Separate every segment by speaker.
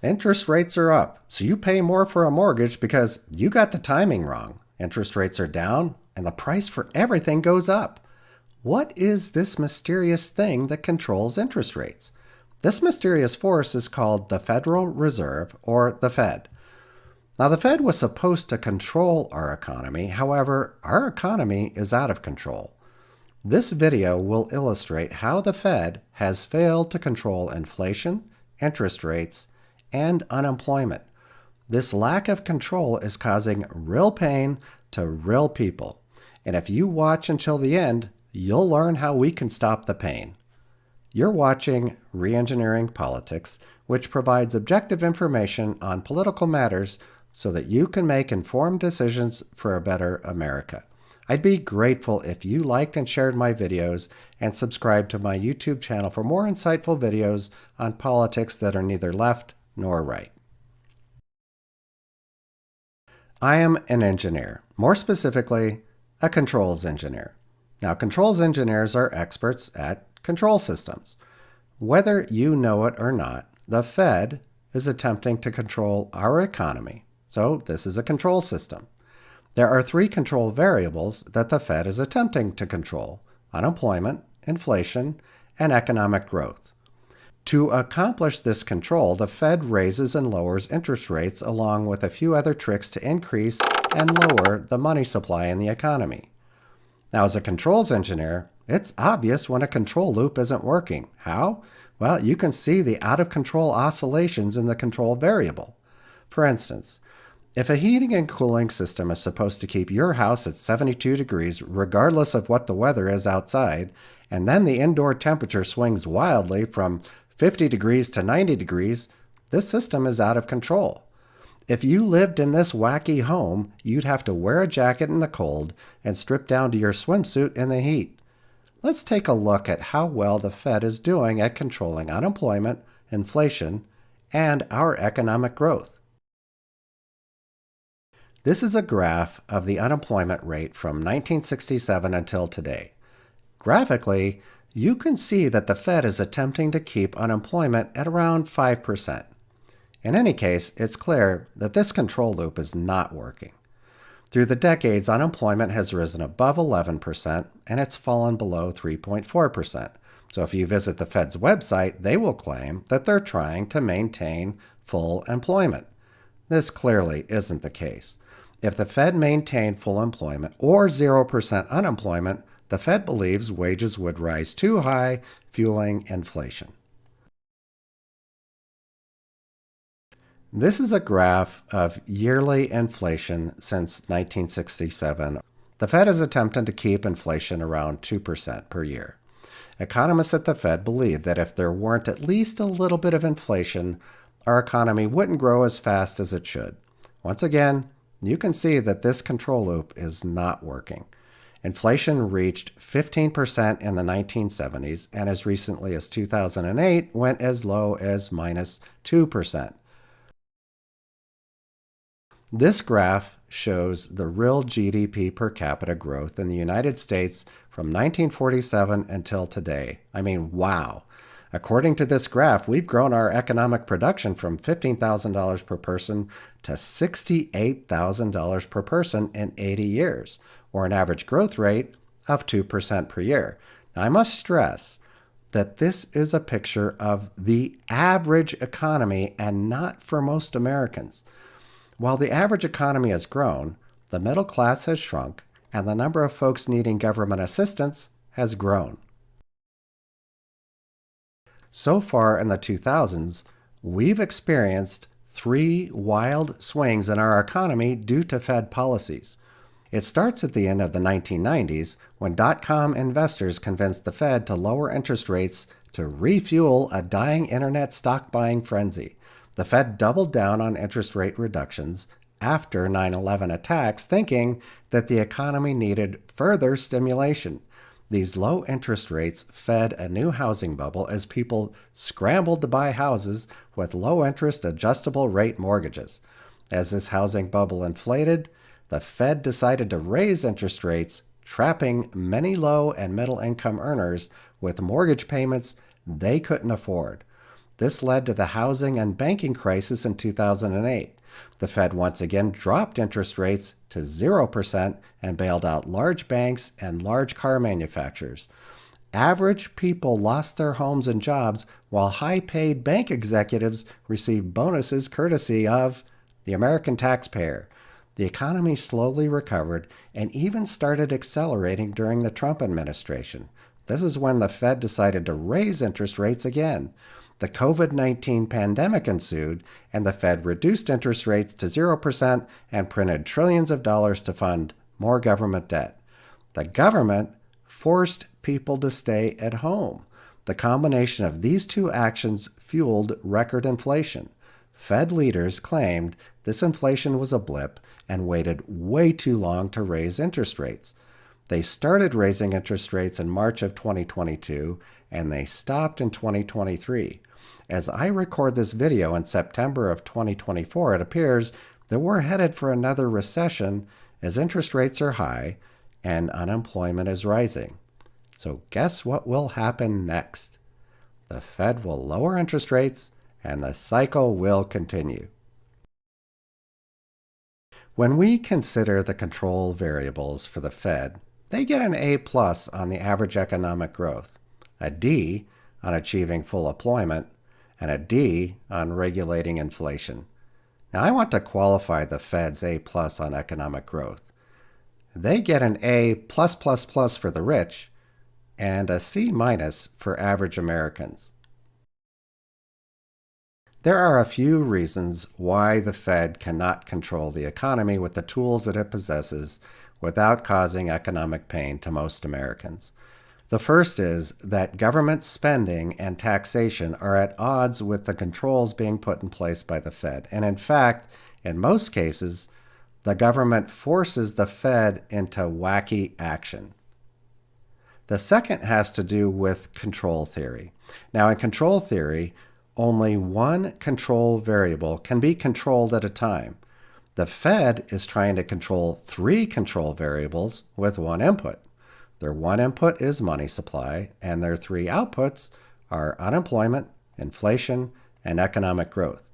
Speaker 1: Interest rates are up, so you pay more for a mortgage because you got the timing wrong. Interest rates are down, and the price for everything goes up. What is this mysterious thing that controls interest rates? This mysterious force is called the Federal Reserve, or the Fed. Now, the Fed was supposed to control our economy. However, our economy is out of control. This video will illustrate how the Fed has failed to control inflation, interest rates, and unemployment. This lack of control is causing real pain to real people. And if you watch until the end, you'll learn how we can stop the pain. You're watching Reengineering Politics, which provides objective information on political matters so that you can make informed decisions for a better America. I'd be grateful if you liked and shared my videos and subscribed to my YouTube channel for more insightful videos on politics that are neither left nor right. I am an engineer, more specifically, a controls engineer. Now, controls engineers are experts at control systems. Whether you know it or not, the Fed is attempting to control our economy. So this is a control system. There are three control variables that the Fed is attempting to control: unemployment, inflation, and economic growth. To accomplish this control, the Fed raises and lowers interest rates along with a few other tricks to increase and lower the money supply in the economy. Now, as a controls engineer, it's obvious when a control loop isn't working. How? Well, you can see the out-of-control oscillations in the control variable. For instance, if a heating and cooling system is supposed to keep your house at 72 degrees regardless of what the weather is outside, and then the indoor temperature swings wildly from 50 degrees to 90 degrees, this system is out of control. If you lived in this wacky home, you'd have to wear a jacket in the cold and strip down to your swimsuit in the heat. Let's take a look at how well the Fed is doing at controlling unemployment, inflation, and our economic growth. This is a graph of the unemployment rate from 1967 until today. Graphically, you can see that the Fed is attempting to keep unemployment at around 5%. In any case, it's clear that this control loop is not working. Through the decades, unemployment has risen above 11% and it's fallen below 3.4%. So if you visit the Fed's website, they will claim that they're trying to maintain full employment. This clearly isn't the case. If the Fed maintained full employment or 0% unemployment, the Fed believes wages would rise too high, fueling inflation. This is a graph of yearly inflation since 1967. The Fed is attempting to keep inflation around 2% per year. Economists at the Fed believe that if there weren't at least a little bit of inflation, our economy wouldn't grow as fast as it should. Once again, you can see that this control loop is not working. Inflation reached 15% in the 1970s, and as recently as 2008 went as low as minus 2%. This graph shows the real GDP per capita growth in the United States from 1947 until today. I mean, wow. According to this graph, we've grown our economic production from $15,000 per person to $68,000 per person in 80 years, or an average growth rate of 2% per year. Now, I must stress that this is a picture of the average economy and not for most Americans. While the average economy has grown, the middle class has shrunk, and the number of folks needing government assistance has grown. So far in the 2000s, we've experienced three wild swings in our economy due to Fed policies. It starts at the end of the 1990s when dot-com investors convinced the Fed to lower interest rates to refuel a dying internet stock buying frenzy. The Fed doubled down on interest rate reductions after 9/11 attacks, thinking that the economy needed further stimulation. These low interest rates fed a new housing bubble as people scrambled to buy houses with low-interest adjustable rate mortgages. As this housing bubble inflated, the Fed decided to raise interest rates, trapping many low and middle-income earners with mortgage payments they couldn't afford. This led to the housing and banking crisis in 2008. The Fed once again dropped interest rates to 0% and bailed out large banks and large car manufacturers. Average people lost their homes and jobs, while high-paid bank executives received bonuses courtesy of the American taxpayer. The economy slowly recovered and even started accelerating during the Trump administration. This is when the Fed decided to raise interest rates again. The COVID-19 pandemic ensued, and the Fed reduced interest rates to 0% and printed trillions of dollars to fund more government debt. The government forced people to stay at home. The combination of these two actions fueled record inflation. Fed leaders claimed this inflation was a blip and waited way too long to raise interest rates. They started raising interest rates in March of 2022, and they stopped in 2023. As I record this video in September of 2024, it appears that we're headed for another recession as interest rates are high and unemployment is rising. So guess what will happen next? The Fed will lower interest rates and the cycle will continue. When we consider the control variables for the Fed, they get an A+ on the average economic growth, a D on achieving full employment, and a D on regulating inflation. Now, I want to qualify the Fed's A+ on economic growth. They get an A+++ for the rich and a C- for average Americans. There are a few reasons why the Fed cannot control the economy with the tools that it possesses without causing economic pain to most Americans. The first is that government spending and taxation are at odds with the controls being put in place by the Fed. And in fact, in most cases, the government forces the Fed into wacky action. The second has to do with control theory. Now, in control theory, only one control variable can be controlled at a time. The Fed is trying to control 3 control variables with one input. Their one input is money supply, and their 3 outputs are unemployment, inflation, and economic growth.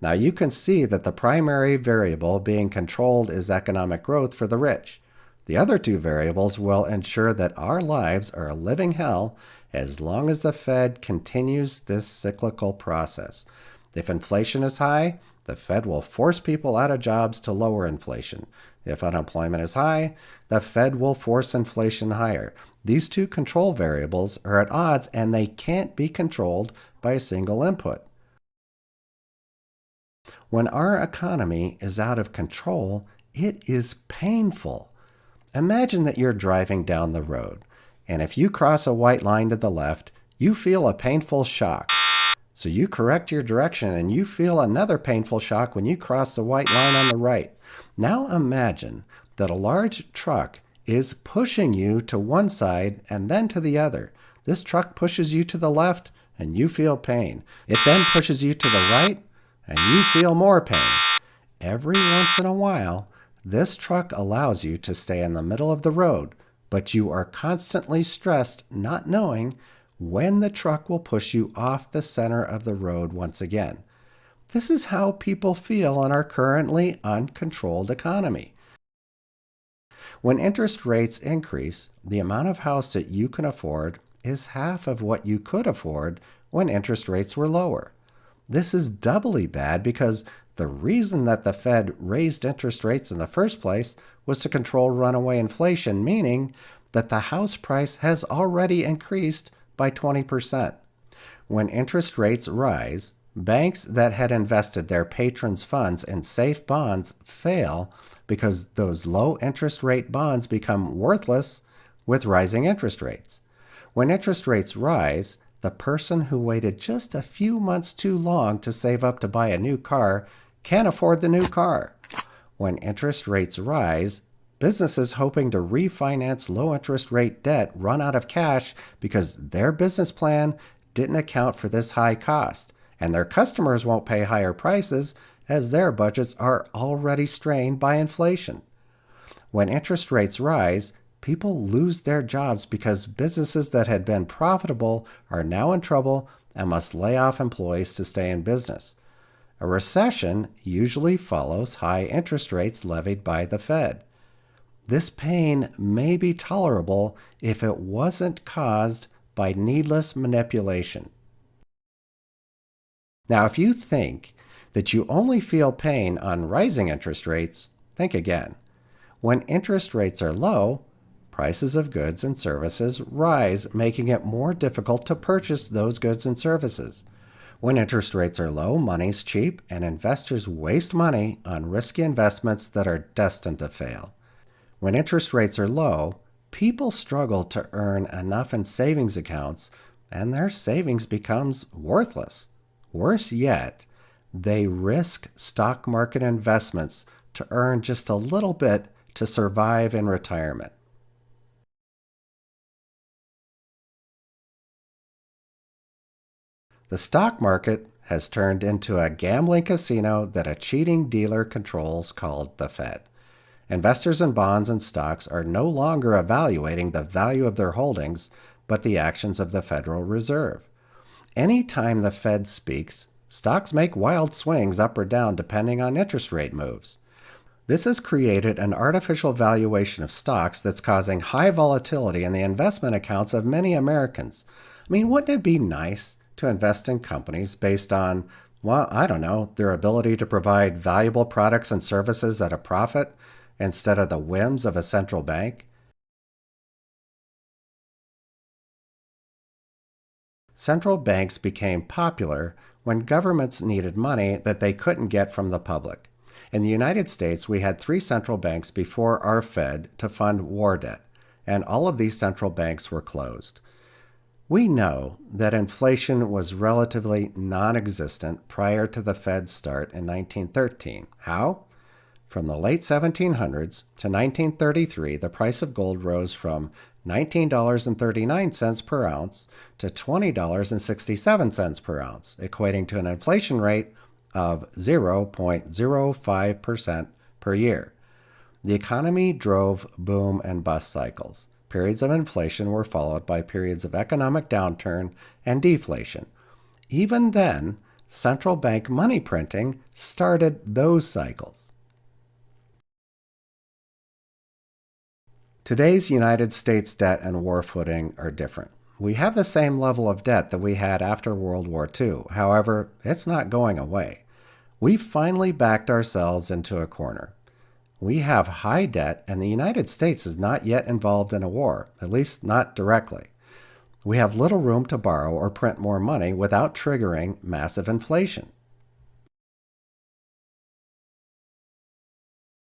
Speaker 1: Now, you can see that the primary variable being controlled is economic growth for the rich. The other 2 variables will ensure that our lives are a living hell as long as the Fed continues this cyclical process. If inflation is high, the Fed will force people out of jobs to lower inflation. If unemployment is high, the Fed will force inflation higher. These 2 control variables are at odds and they can't be controlled by a single input. When our economy is out of control, it is painful. Imagine that you're driving down the road, and if you cross a white line to the left, you feel a painful shock. So you correct your direction and you feel another painful shock when you cross the white line on the right. Now imagine that a large truck is pushing you to one side and then to the other. This truck pushes you to the left and you feel pain. It then pushes you to the right and you feel more pain. Every once in a while, this truck allows you to stay in the middle of the road, but you are constantly stressed not knowing when the truck will push you off the center of the road once again. This is how people feel in our currently uncontrolled economy. When interest rates increase, the amount of house that you can afford is half of what you could afford when interest rates were lower. This is doubly bad because the reason that the Fed raised interest rates in the first place was to control runaway inflation, meaning that the house price has already increased by 20%. When interest rates rise, banks that had invested their patrons' funds in safe bonds fail because those low interest rate bonds become worthless with rising interest rates. When interest rates rise, the person who waited just a few months too long to save up to buy a new car can't afford the new car. When interest rates rise, businesses hoping to refinance low interest rate debt run out of cash because their business plan didn't account for this high cost, and their customers won't pay higher prices as their budgets are already strained by inflation. When interest rates rise, People lose their jobs because businesses that had been profitable are now in trouble and must lay off employees to stay in business. A recession usually follows high interest rates levied by the Fed. This pain may be tolerable if it wasn't caused by needless manipulation. Now, if you think that you only feel pain on rising interest rates, think again. When interest rates are low, prices of goods and services rise, making it more difficult to purchase those goods and services. When interest rates are low, money's cheap, and investors waste money on risky investments that are destined to fail. When interest rates are low, people struggle to earn enough in savings accounts, and their savings becomes worthless. Worse yet, they risk stock market investments to earn just a little bit to survive in retirement. The stock market has turned into a gambling casino that a cheating dealer controls called the Fed. Investors in bonds and stocks are no longer evaluating the value of their holdings, but the actions of the Federal Reserve. Anytime the Fed speaks, stocks make wild swings up or down depending on interest rate moves. This has created an artificial valuation of stocks that's causing high volatility in the investment accounts of many Americans. I mean, wouldn't it be nice to invest in companies based on, well, I don't know, their ability to provide valuable products and services at a profit instead of the whims of a central bank? Central banks became popular when governments needed money that they couldn't get from the public. In the United States, we had 3 central banks before our Fed to fund war debt, and all of these central banks were closed. We know that inflation was relatively non-existent prior to the Fed's start in 1913. How? From the late 1700s to 1933, the price of gold rose from $19.39 per ounce to $20.67 per ounce, equating to an inflation rate of 0.05% per year. The economy drove boom and bust cycles. Periods of inflation were followed by periods of economic downturn and deflation. Even then, central bank money printing started those cycles. Today's United States debt and war footing are different. We have the same level of debt that we had after World War II. However, it's not going away. We've finally backed ourselves into a corner. We have high debt, and the United States is not yet involved in a war, at least not directly. We have little room to borrow or print more money without triggering massive inflation.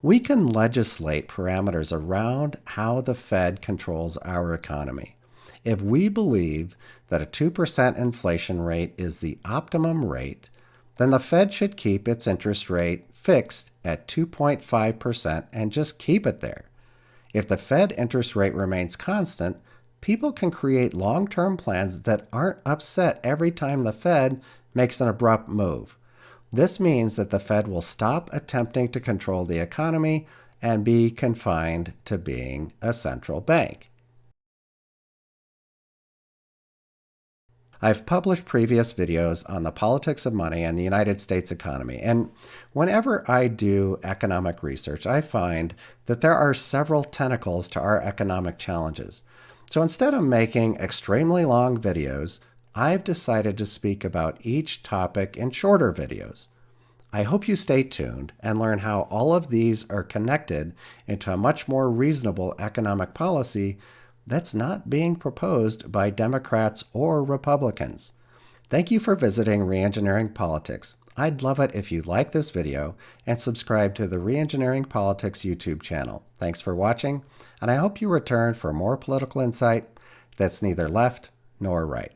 Speaker 1: We can legislate parameters around how the Fed controls our economy. If we believe that a 2% inflation rate is the optimum rate, then the Fed should keep its interest rate fixed at 2.5% and just keep it there. If the Fed interest rate remains constant, people can create long-term plans that aren't upset every time the Fed makes an abrupt move. This means that the Fed will stop attempting to control the economy and be confined to being a central bank. I've published previous videos on the politics of money and the United States economy, and whenever I do economic research, I find that there are several tentacles to our economic challenges. So instead of making extremely long videos, I've decided to speak about each topic in shorter videos. I hope you stay tuned and learn how all of these are connected into a much more reasonable economic policy that's not being proposed by Democrats or Republicans. Thank you for visiting Reengineering Politics. I'd love it if you like this video and subscribe to the Reengineering Politics YouTube channel. Thanks for watching, and I hope you return for more political insight that's neither left nor right.